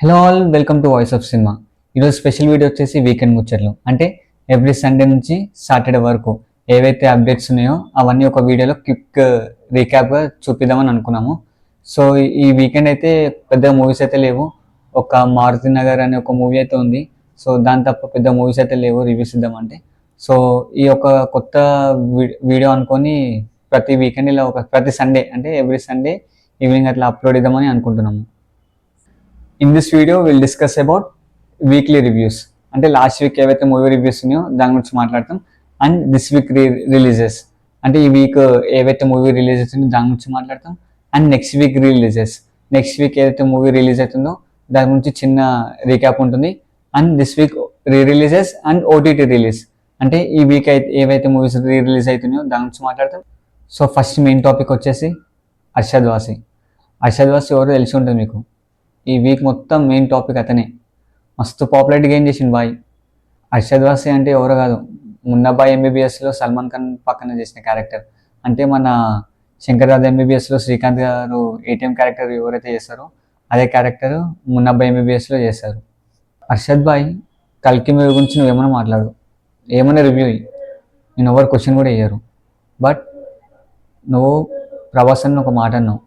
Hello all, welcome to voice of cinema. ఈరోజు special video వచ్చేసి weekend ముచ్చట్లు. అంటే ఎవ్రీ సండే నుంచి సాటర్డే వరకు ఏవైతే అప్డేట్స్ ఉన్నాయో అవన్నీ ఒక వీడియోలో క్విక్ రీక్యాప్గా చూపిద్దామని అనుకున్నాము. సో ఈ వీకెండ్ అయితే పెద్ద మూవీస్ అయితే లేవు. ఒక మారుతి నగర్ అనే ఒక మూవీ అయితే ఉంది. సో దాని తప్ప పెద్ద మూవీస్ అయితే లేవు రివ్యూస్ ఇద్దామంటే. సో ఈ ఒక కొత్త వీడియో అనుకొని ప్రతి వీకెండ్ ఇలా ప్రతి సండే అంటే ఎవ్రీ సండే ఈవినింగ్ అట్లా అప్లోడ్ ఇద్దామని అనుకుంటున్నాము. In this video will discuss about weekly reviews. అంటే లాస్ట్ వీక్ ఏవైతే మూవీ రివ్యూస్ ఉన్నాయో దాని గురించి మాట్లాడతాం. అండ్ దిస్ వీక్ రిలీజెస్ అంటే ఈ వీక్ ఏవైతే మూవీ రిలీజ్ అవుతుందో దాని గురించి మాట్లాడతాం. And next week next week ఏదైతే మూవీ రిలీజ్ అవుతుందో దాని గురించి చిన్న రీక్యాప్ ఉంటుంది. And this week releases and OTT release అంటే ఈ వీక్ అయితే ఏవైతే మూవీస్ రిలీజ్ అవుతున్నాయో దాని గురించి మాట్లాడతాం. సో ఫస్ట్ మెయిన్ టాపిక్ వచ్చేసి అర్షద్ వాసి. ఎవరో తెలిసి ఉంటుంది మీకు. ఈ వీక్ మొత్తం మెయిన్ టాపిక్ అతనే. మస్తు పాపులారిటీ గెయిన్ చేసిండు బాయ్. అర్షద్ వాసి అంటే ఎవరో కాదు, మున్నాబాయ్ ఎంబీబీఎస్లో సల్మాన్ ఖాన్ పక్కన చేసిన క్యారెక్టర్. అంటే మన శంకర్దాదా ఎంబీబీఎస్లో శ్రీకాంత్ గారు ఏటీఎం క్యారెక్టర్ ఎవరైతే చేస్తారో అదే క్యారెక్టర్ మున్నాబాయ్ ఎంబీబీఎస్లో చేస్తారు. అర్షద్ బాయ్ కల్కి మూవీ గురించి నువ్వేమైనా మాట్లాడు, ఏమైనా రివ్యూ ఇయ్యి, నేను ఎవరు క్వశ్చన్ కూడా వేయరు. బట్ నువ్వు ప్రభాస్ అని ఒక మాట అన్నావు,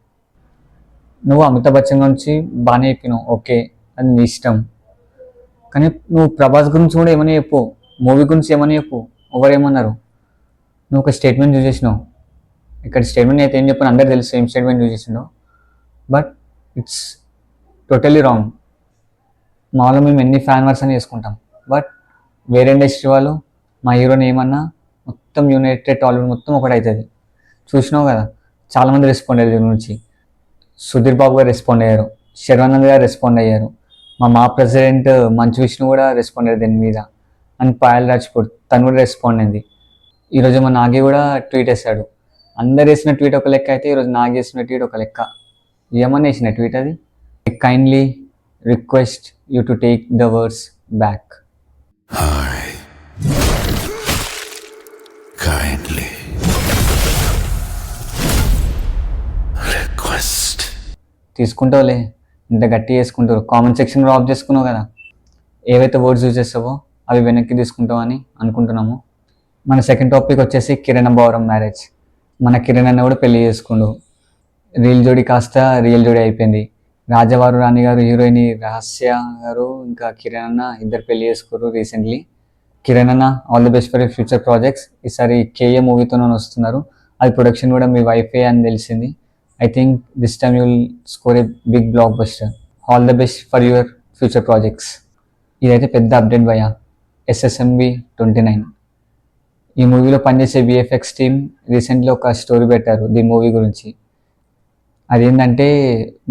నువ్వు అమితాబ్ బచ్చన్ గురించి బాగానే చెప్పినావు, ఓకే అది నీ ఇష్టం. కానీ నువ్వు ప్రభాస్ గురించి కూడా ఏమని చెప్పు, మూవీ గురించి ఏమని చెప్పు, ఎవరేమన్నారు. నువ్వు ఒక స్టేట్మెంట్ యూజ్ చేసినావు. ఇక్కడ స్టేట్మెంట్ అయితే ఏం చెప్పాను అందరు తెలుసు ఏం స్టేట్మెంట్ యూజ్ చేసినావు. But it's totally wrong. మామూలుగా మేము ఎన్ని ఫ్యాన్ వర్స్ అని చేసుకుంటాం. బట్ వేరే ఇండస్ట్రీ వాళ్ళు మా హీరోని ఏమన్నా మొత్తం యునైటెడ్ టాలీవుడ్ మొత్తం ఒకటవుతుంది. చూసినావు కదా, చాలామంది రెస్పాండ్ అయ్యారు దీని గురించి. సుధీర్ బాబు గారు రెస్పాండ్ అయ్యారు, శర్వానంద్ గారు రెస్పాండ్ అయ్యారు, మా ప్రెసిడెంట్ మంచు విష్ణు కూడా రెస్పాండ్ అయ్యారు దీని మీద. అండ్ పాయల్ రాజ్పూట్ తను కూడా రెస్పాండ్ అయింది. ఈరోజు మా నాగి కూడా ట్వీట్ వేశాడు. అందరు వేసిన ట్వీట్ ఒక లెక్క అయితే ఈరోజు నాగి వేసిన ట్వీట్ ఒక లెక్క. ఏమన్నా వేసిన ట్వీట్ అది, kindly request you to take the words back. తీసుకుంటావులే, ఇంత గట్టి చేసుకుంటారు. కామెంట్ సెక్షన్లో ఆఫ్ చేసుకున్నావు కదా, ఏవైతే వర్డ్స్ యూజ్ చేస్తావో అవి వెనక్కి తీసుకుంటావు అని అనుకుంటున్నాము. మన సెకండ్ టాపిక్ వచ్చేసి కిరణ్ అబ్బవరం మ్యారేజ్. మన కిరణ్ అన్న కూడా పెళ్లి చేసుకుండు. రీల్ జోడి కాస్త రియల్ జోడి అయిపోయింది. రాజవారు రాణి గారు హీరోయిన్ రహస్య గారు ఇంకా కిరణ్ అన్న ఇద్దరు పెళ్లి చేసుకున్నారు రీసెంట్లీ. కిరణ్ అన్న all the best for your future projects. ఈసారి కేఏ మూవీతోనే వస్తున్నారు. అది ప్రొడక్షన్ కూడా మీ వైఫే అని తెలిసింది. I think this time you will score a big blockbuster. All the best for your future projects. ఇదైతే పెద్ద అప్డేట్ భయ. SSMB 29 ఈ మూవీలో పనిచేసే విఎఫ్ఎక్స్ టీమ్ రీసెంట్లీ ఒక స్టోరీ పెట్టారు దీని మూవీ గురించి. అదేంటంటే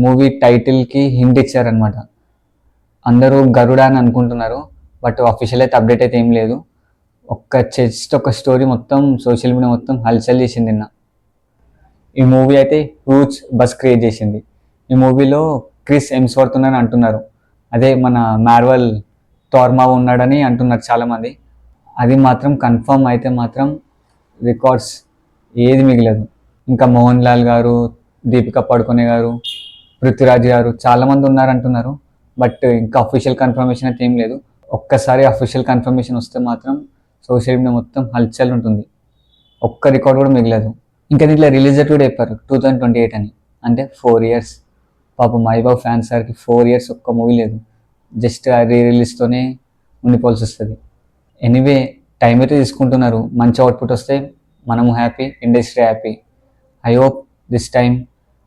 మూవీ టైటిల్కి హింట్ ఇచ్చారనమాట. అందరూ గరుడ అని అనుకుంటున్నారు, బట్ అఫీషియల్ అయితే అప్డేట్ అయితే ఏం లేదు. ఒక స్టోరీ మొత్తం సోషల్ మీడియా మొత్తం హల్చల్ చేసింది నిన్న. ఈ మూవీ అయితే హ్యూజ్ బస్ క్రియేట్ చేసింది. ఈ మూవీలో క్రిస్ హెమ్స్వర్త్ ఉన్నాడని అంటున్నారు. అదే మన మార్వెల్ థార్ ఉన్నాడని అంటున్నారు చాలామంది. అది మాత్రం కన్ఫర్మ్ అయితే మాత్రం రికార్డ్స్ ఏది మిగలదు. ఇంకా మోహన్ లాల్ గారు, దీపికా పడుకొనే గారు, పృథ్వీరాజ్ గారు చాలామంది ఉన్నారంటున్నారు. బట్ ఇంకా అఫీషియల్ కన్ఫర్మేషన్ అయితే ఏం లేదు. ఒక్కసారి అఫీషియల్ కన్ఫర్మేషన్ వస్తే మాత్రం సోషల్ మీడియా మొత్తం హల్చల్ ఉంటుంది. ఒక్క రికార్డ్ కూడా మిగలదు. ఇంకా దీంట్లో రిలీజ్ డేట్ కూడా చెప్పారు 2028 అని. అంటే 4 years. పాపం మహబూబ్ ఫ్యాన్స్ సార్కి 4 years ఒక్క మూవీ లేదు. జస్ట్ రిలీజ్తోనే ఉండిపోవాల్సి వస్తుంది. ఎనీవే టైం అయితే తీసుకుంటున్నారు. మంచి అవుట్పుట్ వస్తే మనము happy, industry happy. I hope this time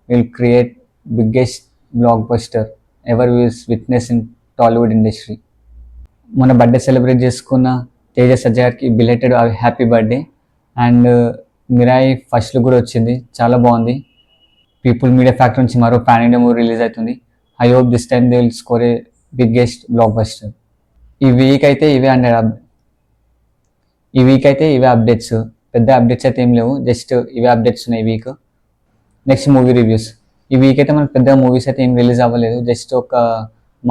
will create biggest block buster ever will witness in Tollywood industry. మన బర్త్డే సెలబ్రేట్ చేసుకున్న తేజ సజ్జా గారికి belated happy birthday. And Mirai first look కూడా వచ్చింది, చాలా బాగుంది. పీపుల్ మీడియా ఫ్యాక్టరీ నుంచి మరో పాన్ ఇండియా మూవీ రిలీజ్ అవుతుంది. I hope this time they will score a biggest block buster. ఈ వీక్ అయితే ఇవే అప్డేట్స్. పెద్ద అప్డేట్స్ అయితే ఏం లేవు, జస్ట్ ఇవే అప్డేట్స్ ఉన్నాయి ఈ వీక్. Next movie reviews. ఈ వీక్ అయితే మనకు పెద్ద మూవీస్ అయితే ఏం రిలీజ్ అవ్వలేదు. జస్ట్ ఒక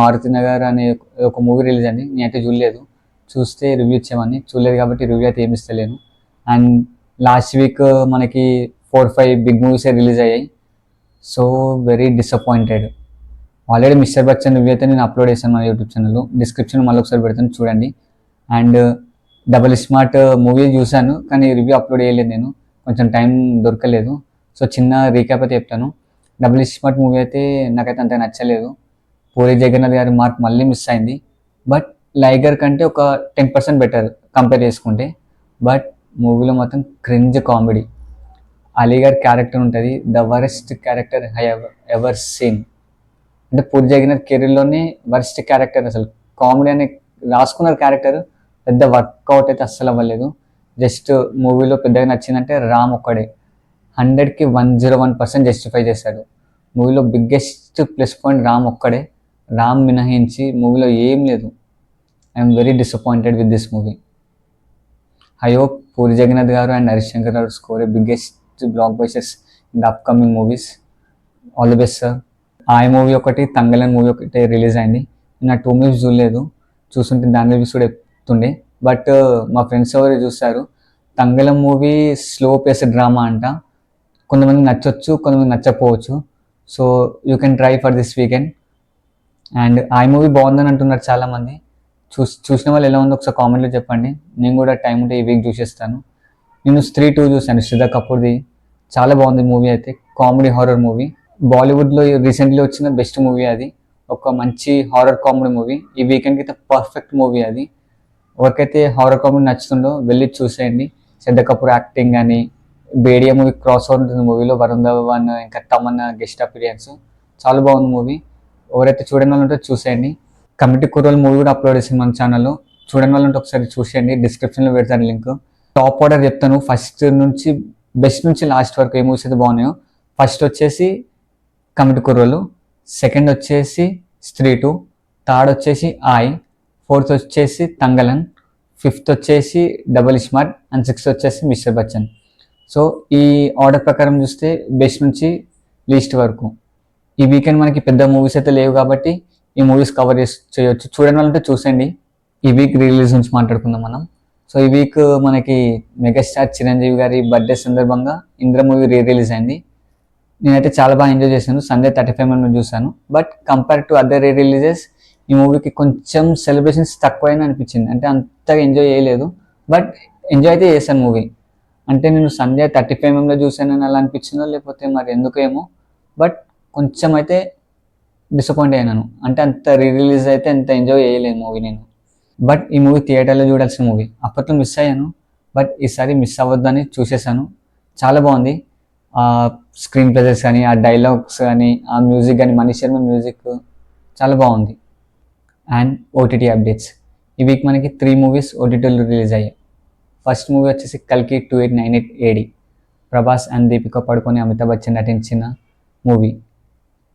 మారుతి నగర్ అనే ఒక మూవీ రిలీజ్ అండి. నేనైతే చూడలేదు, చూస్తే రివ్యూ ఇచ్చేవాడిని. చూడలేదు కాబట్టి రివ్యూ అయితే ఏమి ఇస్తలేను. అండ్ లాస్ట్ వీక్ మనకి 4-5 బిగ్ మూవీసే రిలీజ్ అయ్యాయి. So very disappointed. Already mister Bachchan review అయితే నేను అప్లోడ్ చేశాను మన యూట్యూబ్ ఛానల్లో, డిస్క్రిప్షన్ మళ్ళీ ఒకసారి పెడతాను చూడండి. అండ్ డబుల్ స్మార్ట్ మూవీ చూశాను కానీ రివ్యూ అప్లోడ్ చేయలేదు, నేను కొంచెం టైం దొరకలేదు. సో చిన్న రీక్యాప్ అయితే చెప్తాను. డబుల్ స్మార్ట్ మూవీ అయితే నాకైతే అంత నచ్చలేదు. పూరి జగన్నాథ్ గారి మార్క్ మళ్ళీ మిస్ అయింది. బట్ లైగర్ కంటే ఒక 10% బెటర్ కంపేర్ చేసుకుంటే. బట్ మూవీలో మాత్రం క్రింజ్ కామెడీ. అలీ గారి క్యారెక్టర్ ఉంటుంది, the worst character I ever seen. అంటే పూరి జగన్నాథ్ కెరీర్లోనే వరెస్ట్ క్యారెక్టర్ అసలు. కామెడీ అనే రాసుకున్న క్యారెక్టర్ పెద్ద వర్కౌట్ అయితే అస్సలు అవ్వలేదు. జస్ట్ మూవీలో పెద్దగా నచ్చిందంటే రామ్ ఒక్కడే 100కి 101% జస్టిఫై చేశాడు. మూవీలో బిగ్గెస్ట్ ప్లస్ పాయింట్ రామ్ ఒక్కడే. రామ్ మినహాయించి మూవీలో ఏం లేదు. I'm very disappointed with this movie. I hope Puri Jagannadh garu and Harish Shankar garu score biggest blockbusters in the upcoming movies. All the best sir. ఆ మూవీ ఒకటి, తంగలన్ మూవీ ఒకటి రిలీజ్ అయింది. నేను ఆ 2 మూవీస్ చూడలేదు, చూస్తుంటే దాని రివ్యూస్ కూడా చెప్తుండే. బట్ మా ఫ్రెండ్స్ ఎవరు చూస్తారు. Thangalaan movie slow pace drama అంట. కొంతమంది నచ్చొచ్చు, కొంతమంది నచ్చకపోవచ్చు. So you can try for this weekend. And ఆ మూవీ బాగుందని అంటున్నారు చాలామంది. చూసిన వాళ్ళు ఎలా ఉందో ఒకసారి కామెంట్లో చెప్పండి. నేను కూడా టైం ఉంటే ఈ వీక్ చూసేస్తాను. నేను స్త్రీ 2 చూశాను, శ్రద్ధా కపూర్ది. చాలా బాగుంది మూవీ అయితే, కామెడీ హారర్ మూవీ. బాలీవుడ్లో రీసెంట్లీ వచ్చిన బెస్ట్ మూవీ అది. ఒక మంచి హారర్ కామెడీ మూవీ. ఈ వీకెండ్కి అయితే పర్ఫెక్ట్ మూవీ అది. ఎవరికైతే హారర్ కామెడీ నచ్చుతుందో వెళ్ళి చూసేయండి. శ్రద్ధా కపూర్ యాక్టింగ్ కానీ, బేడియా మూవీ క్రాస్ ఓవర్ ఉంటుంది మూవీలో, వరుణ్ ధవన్ ఇంకా తమన్నా గెస్ట్ అపీరియన్స్. చాలా బాగుంది మూవీ. ఎవరైతే చూడని వాళ్ళు ఉంటే చూసేయండి. కమిటీ కుర్రోల్ మూవీ కూడా అప్లోడ్ చేసింది మన ఛానల్లో, చూడని వాళ్ళు ఉంటే ఒకసారి చూసేయండి. డిస్క్రిప్షన్లో పెడతాను లింక్. టాప్ ఆర్డర్ చెప్తాను, ఫస్ట్ నుంచి బెస్ట్ నుంచి లాస్ట్ వరకు ఏ మూవీస్ అయితే బాగున్నాయో. ఫస్ట్ వచ్చేసి కమిటీ కుర్రోలు, సెకండ్ వచ్చేసి స్త్రీ 2, థర్డ్ వచ్చేసి ఫోర్త్ వచ్చేసి తంగలన్, ఫిఫ్త్ వచ్చేసి డబుల్ స్మార్ట్ అండ్ సిక్స్త్ వచ్చేసి మిస్టర్ బచ్చన్. సో ఈ ఆర్డర్ ప్రకారం చూస్తే బెస్ట్ నుంచి లీస్ట్ వరకు. ఈ వీకెండ్ మనకి పెద్ద మూవీస్ అయితే లేవు కాబట్టి ఈ మూవీస్ కవర్ చేయొచ్చు. చూడని వాళ్ళంటే చూసండి. ఈ వీక్ రిలీజ్ నుంచి మాట్లాడుకుందాం మనం. సో ఈ వీక్ మనకి మెగాస్టార్ చిరంజీవి గారి బర్త్డే సందర్భంగా ఇంద్ర మూవీ రిలీజ్ అయింది. నేనైతే చాలా బాగా ఎంజాయ్ చేశాను. సండే 35mm చూశాను. But compare to other releases ఈ మూవీకి కొంచెం సెలబ్రేషన్స్ తక్కువైనా అనిపించింది. అంటే అంతగా ఎంజాయ్ చేయలేదు, బట్ ఎంజాయ్ అయితే చేశాను మూవీ. అంటే నేను సండే 35mm చూశానని అలా అనిపించిందో లేకపోతే మరి ఎందుకేమో, బట్ కొంచెం అయితే డిసప్పాయింట్ అయినాను. అంటే అంత రిలీజ్ అయితే అంత ఎంజాయ్ చేయలేదు మూవీ నేను. బట్ ఈ మూవీ థియేటర్లో చూడాల్సిన మూవీ. అప్పట్లో మిస్ అయ్యాను, బట్ ఈసారి మిస్ అవ్వద్దని చూసేసాను. చాలా బాగుంది. ఆ స్క్రీన్ ప్రెజెన్స్ కానీ, ఆ డైలాగ్స్ కానీ, ఆ మ్యూజిక్ కానీ, మనీష్ శర్మ మ్యూజిక్ చాలా బాగుంది. And OTT updates. ఈ వీక్ మనకి 3 మూవీస్ ఓటీటీలో రిలీజ్ అయ్యాయి. ఫస్ట్ మూవీ వచ్చేసి కల్కి 2898 AD. ప్రభాస్ అండ్ దీపిక పడుకొని అమితాబ్ బచ్చన్ నటించిన మూవీ.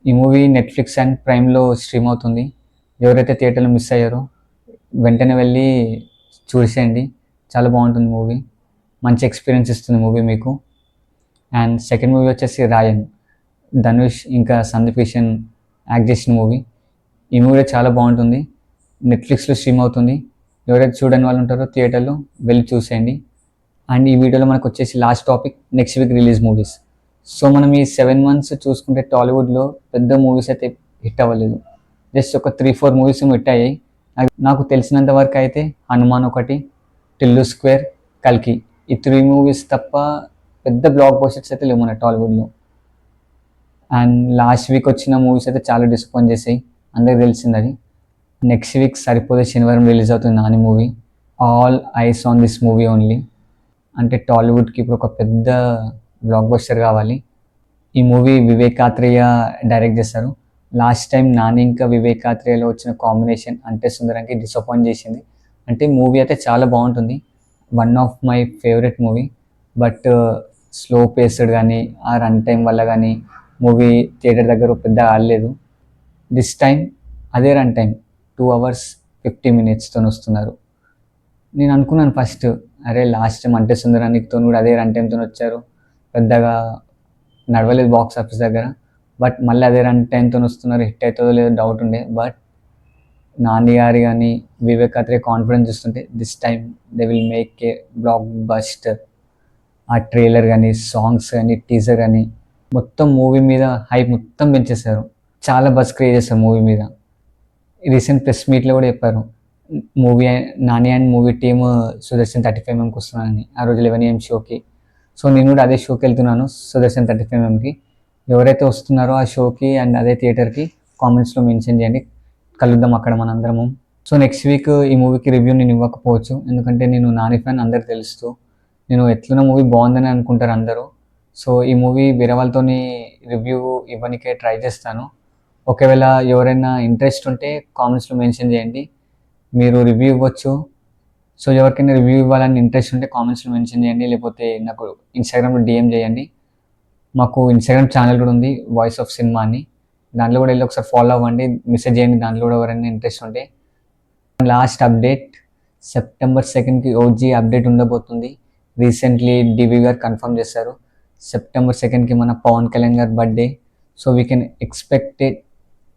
ఈ మూవీ నెట్ఫ్లిక్స్ అండ్ ప్రైమ్లో స్ట్రీమ్ అవుతుంది. ఎవరైతే థియేటర్లో మిస్ అయ్యారో వెంటనే వెళ్ళి చూసేయండి. చాలా బాగుంటుంది మూవీ, మంచి ఎక్స్పీరియన్స్ ఇస్తుంది మూవీ మీకు. అండ్ సెకండ్ మూవీ వచ్చేసి రాయన్, ధనుష్ ఇంకా సందీప్ కిషన్ యాక్ట్ చేసిన మూవీ. ఈ మూవీ చాలా బాగుంటుంది, నెట్ఫ్లిక్స్లో స్ట్రీమ్ అవుతుంది. ఎవరైతే చూడని వాళ్ళు ఉంటారో థియేటర్లో వెళ్ళి చూసేయండి. అండ్ ఈ వీడియోలో మనకు వచ్చేసి last topic, next week release movies. So మనం ఈ 7 months చూసుకుంటే టాలీవుడ్లో పెద్ద మూవీస్ అయితే హిట్ అవ్వలేదు. జస్ట్ ఒక 3-4 మూవీస్ హిట్ అయ్యాయి. నాకు తెలిసినంత వరకు అయితే హనుమాన్ ఒకటి, టిల్లు స్క్వేర్, కల్కి, ఈ 3 మూవీస్ తప్ప పెద్ద బ్లాక్ బస్టర్స్ అయితే లేవు మన టాలీవుడ్లో. అండ్ లాస్ట్ వీక్ వచ్చిన మూవీస్ అయితే చాలా డిసప్పాయింట్ చేసాయి, అందరికి తెలిసింది అది. నెక్స్ట్ వీక్ సరిపోతే శనివారం రిలీజ్ అవుతుంది Nani movie. All eyes on this movie only. అంటే టాలీవుడ్కి ఇప్పుడు ఒక పెద్ద బ్లాక్ బస్టర్ కావాలి. ఈ మూవీ వివేక్ ఆత్రేయ డైరెక్ట్ చేస్తారు. లాస్ట్ టైం నాని ఇంకా వివేక్ ఆత్రేయలో వచ్చిన కాంబినేషన్ అంటే సుందరంకి డిసప్పాయింట్ చేసింది. అంటే మూవీ అయితే చాలా బాగుంటుంది, one of my favourite movie. But slow paced కానీ ఆ రన్ టైం వల్ల కానీ మూవీ థియేటర్ దగ్గర పెద్ద ఆడలేదు. దిస్ టైం అదే రన్ టైం 2 hours 50 minutesతో వస్తున్నారు. నేను అనుకున్నాను ఫస్ట్, అరే లాస్ట్ టైం అంటే సుందరానికితో కూడా అదే రన్ టైంతో వచ్చారు, పెద్దగా నడవలేదు బాక్స్ ఆఫీస్ దగ్గర. బట్ మళ్ళీ అదే రన్ టైంతో వస్తున్నారు, హిట్ అవుతుందో లేదో డౌట్ ఉండే. బట్ నాని గారి కానీ వివేక్ ఆత్రేయ కాన్ఫిడెన్స్ చూస్తుంటే this time they will make a block buster. ఆ ట్రైలర్ కానీ, సాంగ్స్ కానీ, టీజర్ కానీ మొత్తం మూవీ మీద హైప్ మొత్తం పెంచేశారు. చాలా బజ్ క్రియేట్ చేస్తారు మూవీ మీద. రీసెంట్ ప్రెస్ మీట్లో కూడా చెప్పారు, movie Nani and movie team Sudarshan 35mm వస్తున్నానని, ఆ రోజు 11 AM షోకి. సో నేను కూడా అదే షోకి వెళ్తున్నాను, సుదర్శన్ 35mmకి. ఎవరైతే వస్తున్నారో ఆ షోకి అండ్ అదే థియేటర్కి కామెంట్స్లో మెన్షన్ చేయండి, కలుద్దాం అక్కడ మనందరము. సో నెక్స్ట్ వీక్ ఈ మూవీకి రివ్యూ నేను ఇవ్వకపోవచ్చు, ఎందుకంటే నేను నాని ఫ్యాన్ అందరికి తెలుస్తూ, నేను ఎట్లున్న మూవీ బాగుందని అనుకుంటారు అందరూ. సో ఈ మూవీ వేరే వాళ్ళతోని రివ్యూ ఇవ్వడానికే ట్రై చేస్తాను. ఒకవేళ ఎవరైనా ఇంట్రెస్ట్ ఉంటే కామెంట్స్లో మెన్షన్ చేయండి, మీరు రివ్యూ ఇవ్వచ్చు. సో ఎవరికైనా రివ్యూ ఇవ్వాలని ఇంట్రెస్ట్ ఉంటే కామెంట్స్లో మెన్షన్ చేయండి, లేకపోతే నాకు ఇన్స్టాగ్రామ్లో డిఎం చేయండి. మాకు ఇన్స్టాగ్రామ్ ఛానల్ కూడా ఉంది, వాయిస్ ఆఫ్ సినిమా అని. దాంట్లో కూడా వెళ్ళి ఒకసారి ఫాలో అవ్వండి, మెసేజ్ చేయండి దాంట్లో కూడా ఎవరైనా ఇంట్రెస్ట్ ఉంటే. లాస్ట్ అప్డేట్, సెప్టెంబర్ 2కి ఓజీ అప్డేట్ ఉండబోతుంది. రీసెంట్లీ డివి గారు కన్ఫర్మ్ చేశారు, సెప్టెంబర్ 2కి మన పవన్ కళ్యాణ్ గారి birthday. So we can expected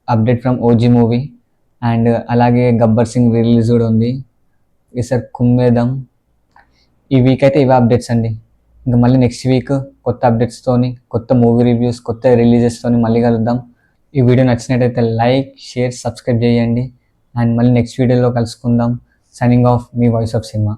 update from OG movie. And అలాగే గబ్బర్ సింగ్ రిలీజ్ కూడా ఉంది ఈసారి, కుమ్మేదం. ఈ వీక్ అయితే ఇవే అప్డేట్స్ అండి. ఇంకా మళ్ళీ నెక్స్ట్ వీక్ కొత్త అప్డేట్స్తోని, కొత్త మూవీ రివ్యూస్, కొత్త రిలీజెస్తోని మళ్ళీ కలుద్దాం. ఈ వీడియో నచ్చినట్టయితే లైక్, షేర్, సబ్స్క్రైబ్ చేయండి. అండ్ మళ్ళీ నెక్స్ట్ వీడియోలో కలుసుకుందాం. Signing off, me voice of cinema.